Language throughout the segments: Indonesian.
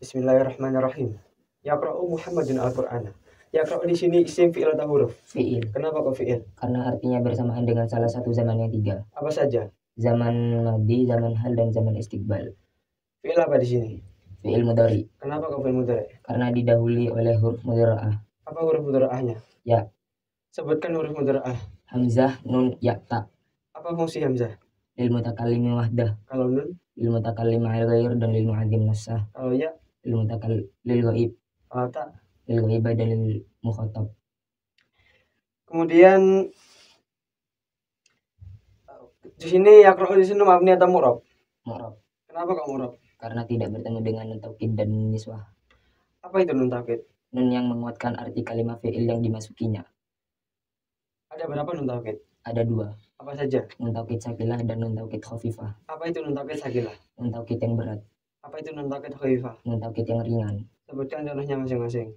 Bismillahirrahmanirrahim. Yaqra'u Muhammadun Al-Qur'ana. Yaqra'u di sini isim fi'il atau huruf? Fi'il, Kenapa kok fi'il? karena artinya bersamaan dengan salah satu zaman yang tiga. Apa saja? Zaman madi, zaman hal, dan zaman istiqbal. Fi'il apa di sini? Fi'il mudhari, Kenapa kok fi'il mudhari? karena didahului oleh huruf mudhara'ah. Apa huruf mudhara'ahnya? Ya. Sebutkan huruf mudhara'ah. Hamzah, nun, ya, ta. Apa fungsi hamzah? Lil mutakallimi wahdah, Kalau nun? lil mutakallim al ghair, dan lil mu'adzim nassah. Kalau ya? Lil ghaib, Kalau ta? lil ghaibah, dan lil mukhatab. Kemudian di sini yaqra'u di sini mabni atau mu'rab? Mu'rab, Kenapa kok mu'rab? karena tidak bertemu dengan nun taukid dan niswah. Apa itu nun taukid? Nun yang menguatkan arti kalimat fi'il yang dimasukinya. Ada berapa nun taukid? Ada dua, Apa saja? nun taukid sakilah dan nun taukid khafifah. Apa itu nun taukid sakilah? Nun taukid yang berat, Apa itu nun taukid khafifah? nun taukid yang ringan. Sebutkan contohnya masing-masing.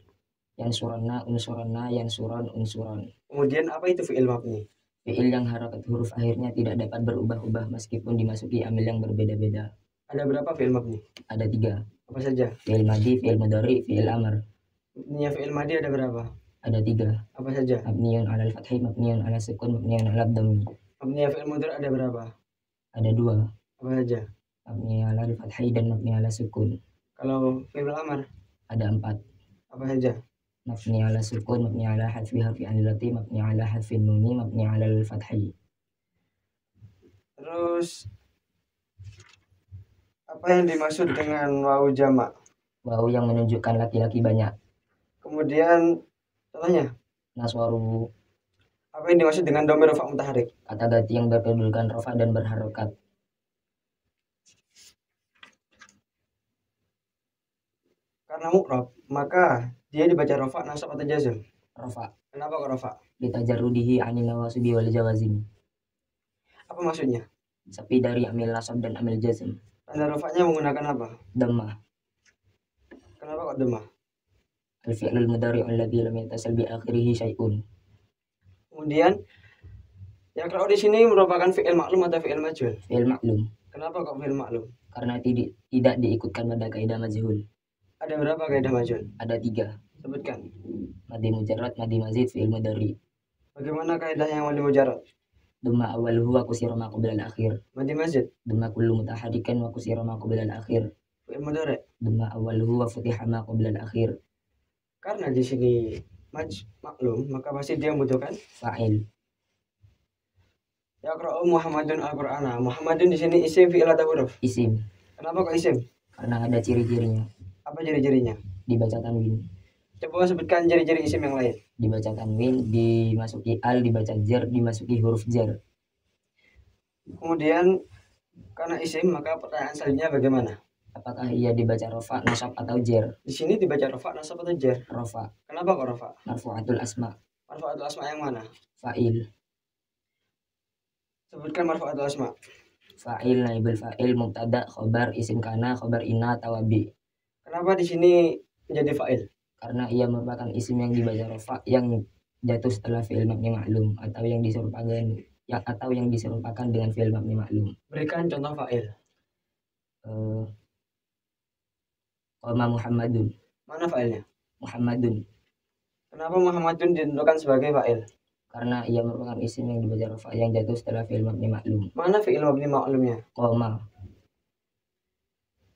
Yansurana, unsurana, yansuran, unsuran. Kemudian apa itu fi'il mabni? Fi'il yang harokat huruf akhirnya tidak dapat berubah-ubah meskipun dimasuki amil yang berbeda-beda. Ada berapa fi'il mabni? Ada tiga, Apa saja? fi'il madi, fi'il mudhari, fi'il amr. Mabninya fi'il madi ada berapa? Ada tiga, Apa saja? mabniyun alal fathi, mabniyun ala sukun, mabniyun ala dhammi. Mabninya fi'il mudhari ada berapa? Ada dua, Apa saja? mabni alal fathi dan mabni ala sukun. Kalau fi'il amr Ada empat, apa saja? mabni ala sukun, mabni ala hadfi harfi alilati, mabni ala hadfi nuni, mabni ala fathi. Terus apa yang dimaksud dengan wawu jamak? Wawu yang menunjukkan laki-laki banyak. Kemudian contohnya, Naswaru, apa yang dimaksud dengan dhamir rafa' mutaharrik? kata ganti yang berkedudukan rofa dan berharokat. Karena mu'rab, maka dia dibaca rafa', nasab atau jazm? Rofa, Kenapa kok rafa'? litajarrudihi anin nawasibi wal jawazim. Apa maksudnya? Sepi dari amil nasab dan amil jazm. Tanda rafa'nya menggunakan apa? Dhammah, Kenapa kok dhammah? al-fi'lul mudhari'u alladzi lam yattasil bi akhirih syai'un. Kemudian yaqra'u di sini merupakan fi'il maklum atau fi'il majhul? Fi'il maklum, Kenapa kok fi'il maklum? karena tidak diikutkan pada kaidah majhul. Ada berapa kaidah majhul? Ada tiga, Sebutkan. madi mujarrad, madi mazid, fi'il mudhari. Bagaimana kaidah yang madi mujarrad? Dhamma awwaluhu wa kusira ma qabla al-akhir. Madi mazid? Dhamma kullu mutaharikan wa kusira ma qabla al-akhir. Fi'il mudhari'. Dhamma awwaluhu wa futiha ma qabla al-akhir. Karena di sini maklum, maka pasti dia membutuhkan Fa'il. Yaqra'u Muhammadun Al-Qur'ana. Muhammadun di sini isim fi'il atau huruf? Isim, Kenapa kok isim? karena ada ciri-cirinya. Apa ciri-cirinya? Dibaca tanwin, Coba sebutkan ciri-ciri isim yang lain. dibaca tanwin, dimasuki al, dibaca jar, dimasuki huruf jar. Kemudian karena isim, maka pertanyaan selanjutnya bagaimana? Apakah ia dibaca rofa, nasab, atau jar? Di sini dibaca rafa, nasab atau jar? Rofa, Kenapa kok rafa? marfu'atul asma. Marfu'atul asma yang mana? Fa'il, Sebutkan marfu'atul asma. fa'il, naibul fa'il, mubtada, khobar, isim kana, khobar inna, tawabi. Kenapa di sini menjadi fa'il? Karena ia merupakan isim yang dibaca rofa yang jatuh setelah fi'il mabni ma'lum atau yang diserupakan dengan fi'il mabni ma'lum. Berikan contoh fa'il. Qama Muhammadun. Mana fa'ilnya? Muhammadun, Kenapa Muhammadun ditentukan sebagai fa'il? karena ia merupakan isim yang dibaca rofa yang jatuh setelah fi'il mabni ma'lum. Mana fi'il mabni ma'lumnya? Qama,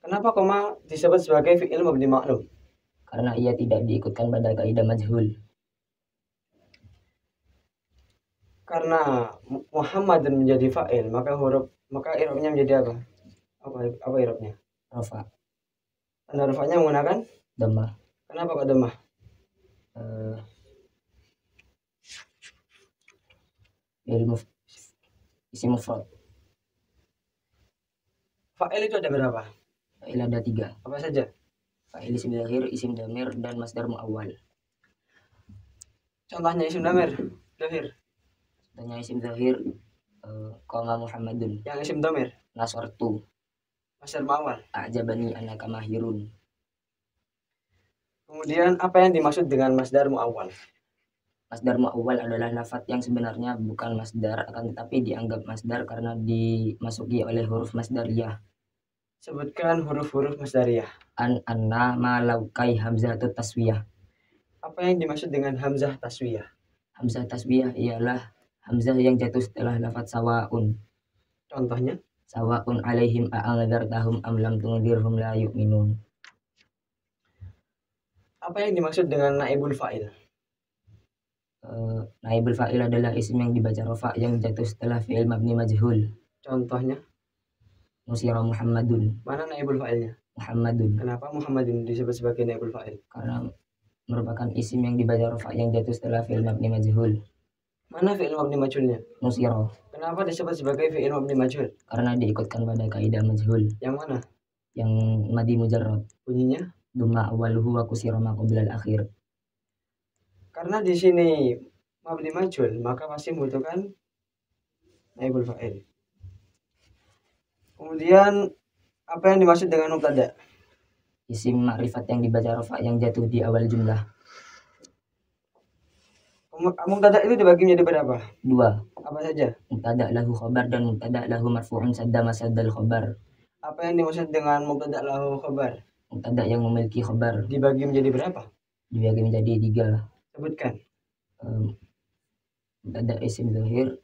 Kenapa koma disebut sebagai fi'il mabni ma'lum? karena ia tidak diikutkan pada kaidah majhul. Karena Muhammadun menjadi fa'il, maka i'rabnya menjadi apa? Apa i'rabnya? Rofa, Tanda rafa'nya menggunakan dhammah. Kenapa kok dhammah? Isim mufrad. Fa'il itu ada berapa? Fa'il ada tiga. Apa saja? Fa'il isim zahir, isim dhamir, dan masdar muawwal. Contohnya isim dhamir, zahir. Contohnya isim zahir, qama Muhammadun. Yang isim dhamir, Nasartu, masdar muawwal. a'jabani annaka mahirun. Kemudian apa yang dimaksud dengan masdar muawwal? Masdar muawwal adalah lafadz yang sebenarnya bukan masdar akan tetapi dianggap masdar karena dimasuki oleh huruf masdariyah. Sebutkan huruf-huruf masdariyah. Anna, ma, lau, kai, hamzah atau taswiyah. Apa yang dimaksud dengan hamzah taswiyah? Hamzah taswiyah ialah hamzah yang jatuh setelah lafaz sawaun. Contohnya, Sawaun alaihim a'anzartahum am lam tunzirhum la yu'minun. apa yang dimaksud dengan naibul fa'il? Naibul fa'il adalah isim yang dibaca rafa yang jatuh setelah fi'il mabni majhul. Contohnya, Nusira Muhammadun. mana naibul fa'ilnya? Muhammadun. Kenapa Muhammadin disebut sebagai naibul fa'il? Karena merupakan isim yang dibaca rafa yang jatuh setelah fi'il mabni majhul. Mana fi'il mabni majhulnya? Nusira. Kenapa disebut sebagai fi'il mabni majhul? Karena diikutkan pada kaidah majhul. Yang mana? Yang madi mujarrad. Bunyinya? Dumma awaluhu wa kusira ma qabla al-akhir. Karena di sini mabni majhul, maka pasti membutuhkan naibul fa'il. Kemudian apa yang dimaksud dengan mubtada? Isim ma'rifat yang dibaca rafa yang jatuh di awal jumlah. Mubtada itu dibagi menjadi berapa? Dua. Apa saja? Mubtada lahu khabar dan mubtada lahu marfu'un sadda masaddal khabar. Apa yang dimaksud dengan mubtada lahu khabar? Mubtada yang memiliki khabar Dibagi menjadi berapa? dibagi menjadi 3. Sebutkan. Mubtada isim zahir,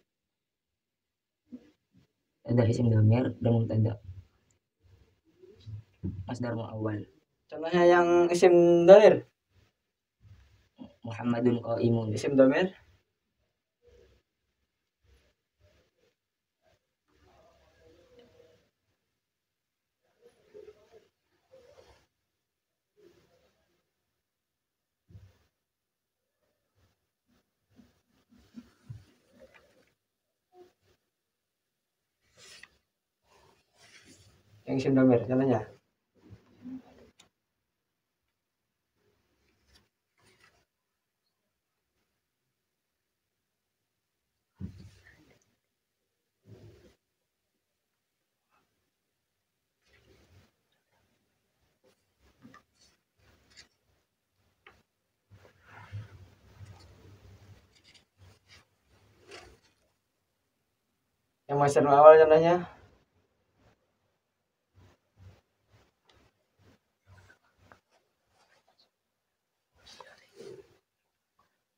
mubtada isim dhamir, dan mubtada masdar muawwal. Contohnya yang isim dhamir. Muhammadun qaimun. Isim dhamir. Yang isim dhamir, contohnya. Yang masdar awal contohnya.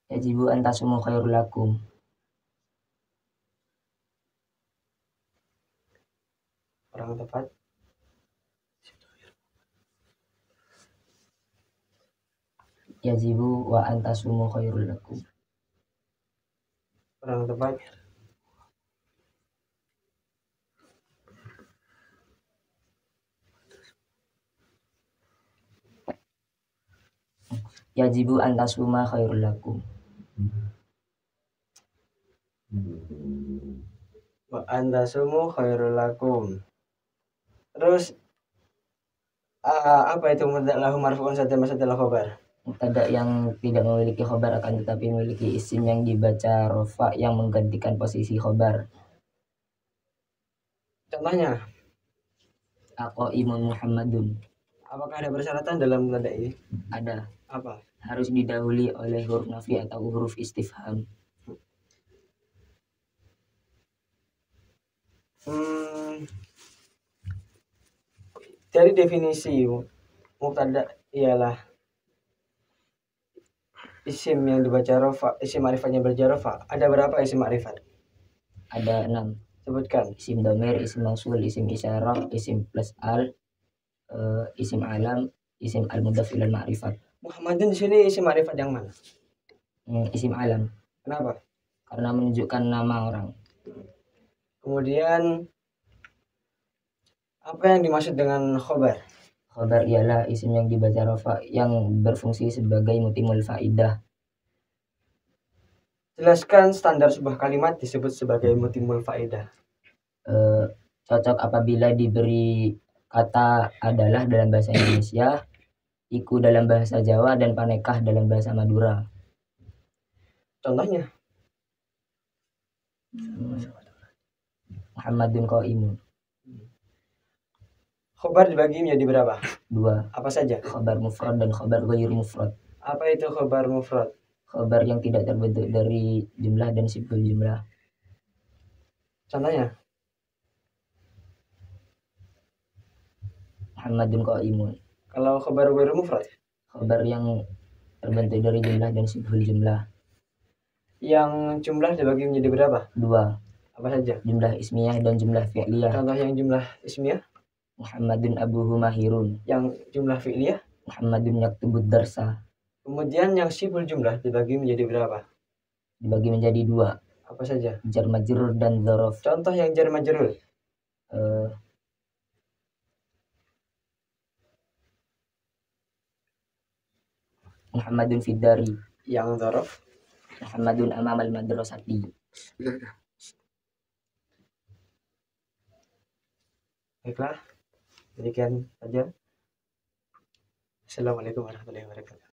Yajibu an tasumu khairul lakum. Orang tepat. Yajibu wa an tasumu khairul lakum. Orang tepat. Yajibu an tasuma khairul lakum. Wa anta sumu khairul lakum. Terus apa itu mubtada lahu marfu'un sadda masaddal khabar? Mubtada yang tidak memiliki khabar akan tetapi memiliki isim yang dibaca rafa yang menggantikan posisi khabar. Contohnya, Aqaimun Muhammadun. apakah ada persyaratan dalam mubtada ini? Ada. Apa? Harus didahului oleh huruf nafi atau huruf istifham. Dari definisi mubtada ialah isim yang dibaca rafa, isim ma'rifatnya berbaca rafa. Ada berapa isim ma'rifat? Ada 6. Sebutkan. Isim dhamir, isim mausul, isim isyarah, isim plus al, isim alam, isim al-mudhaf ilal ma'rifat. Muhammadin di sini isim ma'rifat yang mana? Isim alam. Kenapa? Karena menunjukkan nama orang. Kemudian apa yang dimaksud dengan khobar? Khabar ialah isim yang dibaca rafa yang berfungsi sebagai mutimul faidah. Jelaskan standar sebuah kalimat disebut sebagai mutimul faidah. Cocok apabila diberi kata adalah dalam bahasa Indonesia, iku dalam bahasa Jawa, dan panekah dalam bahasa Madura. Contohnya, Muhammadun qaimun. khobar dibagi menjadi berapa? 2. Apa saja? Khabar mufrad dan khabar ghair mufrad. Apa itu khobar mufrad? Khabar yang tidak terbentuk dari jumlah dan sibul jumlah. Contohnya, Muhammadun qaimun. Kalau khabar ghairu mufrad, Khabar yang terbentuk dari jumlah dan sibhul jumlah. yang jumlah dibagi menjadi berapa? 2. Apa saja? Jumlah ismiyah dan jumlah fi'liyah. Contoh yang jumlah ismiyah, Muhammadun abuhu mahirun. yang jumlah fi'liyah. Muhammadun yaktubud darsa. Kemudian yang sibul jumlah dibagi menjadi berapa? Dibagi menjadi 2. Apa saja? Jar majrur dan dzaraf. Contoh yang jar majrur. Muhammadun fiddari. Yang dzaraf. Muhammadun amamal madrasati. Baiklah, demikian saja. Assalamualaikum warahmatullahi wabarakatuh.